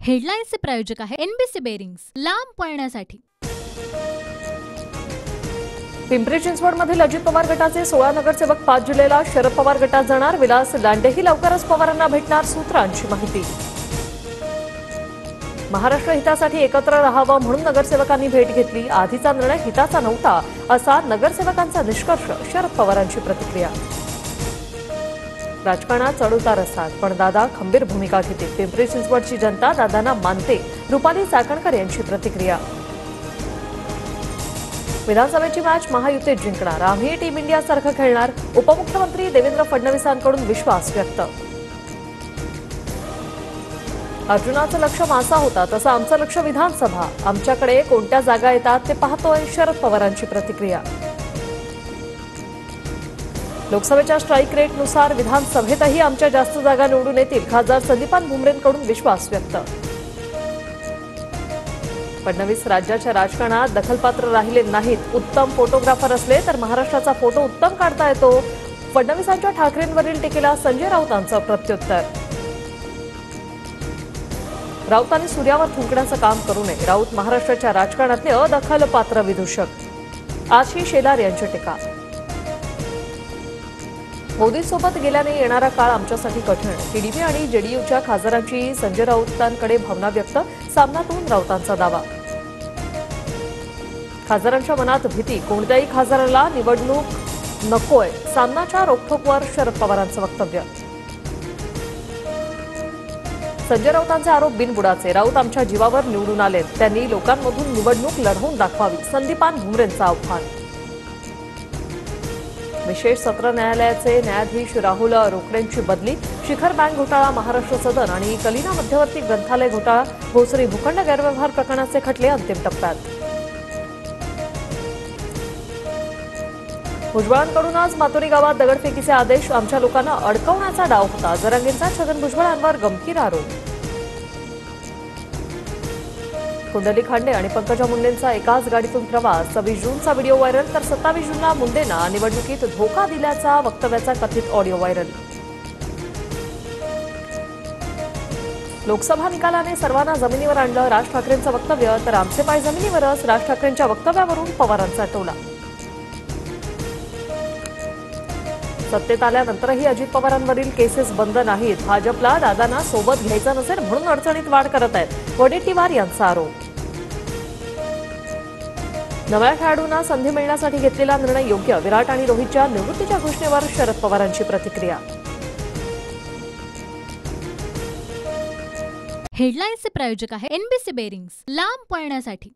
हेडलाईन्सचे प्रायोजक आहे NBC bearings, लांब पळण्यासाठी। पिंपरी चिंचवडमधील अजित पवार गटाचे 16 नगरसेवक 5 जुलैला शरद पवार गटात जाणार। विलास लांडेही लवकरच पवारांना भेटणार, सूत्रांची माहिती। महाराष्ट्र हितासाठी एकत्र राहावं म्हणून नगरसेवकांनी भेट घेतली। आधीचा निर्णय हिताचा नव्हता असा नगरसेवकांचा निष्कर्ष। शरद पवारांची प्रतिक्रिया। राजकारणात चढउतार असतात, पण दादा खंबीर भूमिका घेतील। पिंपरी चिंचवडची जनता दादांना मानते। रुपाली चाकणकर यांची प्रतिक्रिया। विधानसभेची मॅच महायुतीत जिंकणार, आम्ही टीम इंडियासारखं खेळणार। उपमुख्यमंत्री देवेंद्र फडणवीसांकडून विश्वास व्यक्त। अर्जुनाचं लक्ष मासा होता, तसं आमचं लक्ष विधानसभा। आमच्याकडे कोणत्या जागा येतात ते पाहतोय। शरद पवारांची प्रतिक्रिया। लोकसभेच्या स्ट्राईक रेटनुसार विधानसभेतही आमच्या जास्त जागा निवडून येतील। खासदार संदीपान भुमरेंकडून विश्वास व्यक्त। फडणवीस राज्याच्या राजकारणात दखलपात्र राहिले नाहीत। उत्तम फोटोग्राफर असले तर महाराष्ट्राचा फोटो उत्तम काढता येतो। फडणवीसांच्या ठाकरेंवरील टीकेला संजय राऊतांचं प्रत्युत्तर। राऊतांनी सूर्यावर थुंकण्याचं काम करू नये। राऊत महाराष्ट्राच्या राजकारणातले अदखलपात्र विदूषक। आशिष शेलार यांची टीका। मोदींसोबत गेल्याने येणारा काळ आमच्यासाठी कठीण। टीडीपी आणि जेडीयूच्या खासदारांची संजय राऊतांकडे भावना व्यक्त। सामनातून राऊतांचा दावा। खासदारांच्या मनात भीती, कोणत्याही खासदाराला निवडणूक नकोय। सामनाच्या रोखठोकवर शरद पवारांचं वक्तव्य। संजय राऊतांचे आरोप बिनबुडाचे। राऊत आमच्या जीवावर निवडून आलेत, त्यांनी लोकांमधून निवडणूक लढवून दाखवावी। संदीपान भुमरेंचं आव्हान। विशेष सत्र न्यायालयाचे न्यायाधीश राहुल रोकडेंची बदली। शिखर बँक घोटाळा, महाराष्ट्र सदन आणि कलिना मध्यवर्ती ग्रंथालय घोटाळा, भोसरी भूखंड गैरव्यवहार प्रकरणाचे खटले अंतिम टप्प्यात। भुजबळांकडून आज मातोरी गावात दगडफेकीचे आदेश। आमच्या लोकांना अडकवण्याचा डाव होता। जरांगेंचा छगन भुजबळांवर गंभीर आरोप। कुंडली खांडे आणि पंकजा मुंडेंचा एकाच गाडीतून प्रवास। 26 जूनचा व्हिडिओ व्हायरल, तर 27 जूनला मुंडेंना निवडणुकीत धोका दिल्याचा वक्तव्याचा कथित ऑडिओ व्हायरल। लोकसभा निकालाने सर्वांना जमिनीवर आणलं, राज ठाकरेंचं वक्तव्य। तर आमचे पाय जमिनीवरच, राज ठाकरेंच्या वक्तव्यावरून पवारांचा टोला। सत्तेत आल्यानंतरही अजित पवारांवरील केसेस बंद नाहीत। भाजपला दादांना सोबत घ्यायचं नसेल म्हणून अडचणीत वाढ करत आहेत, वडेट्टीवार यांचा आरोप। नव्या खेळाडूंना संधी मिळण्यासाठी घेतलेला निर्णय योग्य। विराट आणि रोहितच्या निवृत्तीच्या घोषणेवर शरद पवारांची प्रतिक्रिया। हेडलाईन्सचे प्रायोजक आहे एनबीसी बेरिंग्स, लांब पळण्यासाठी।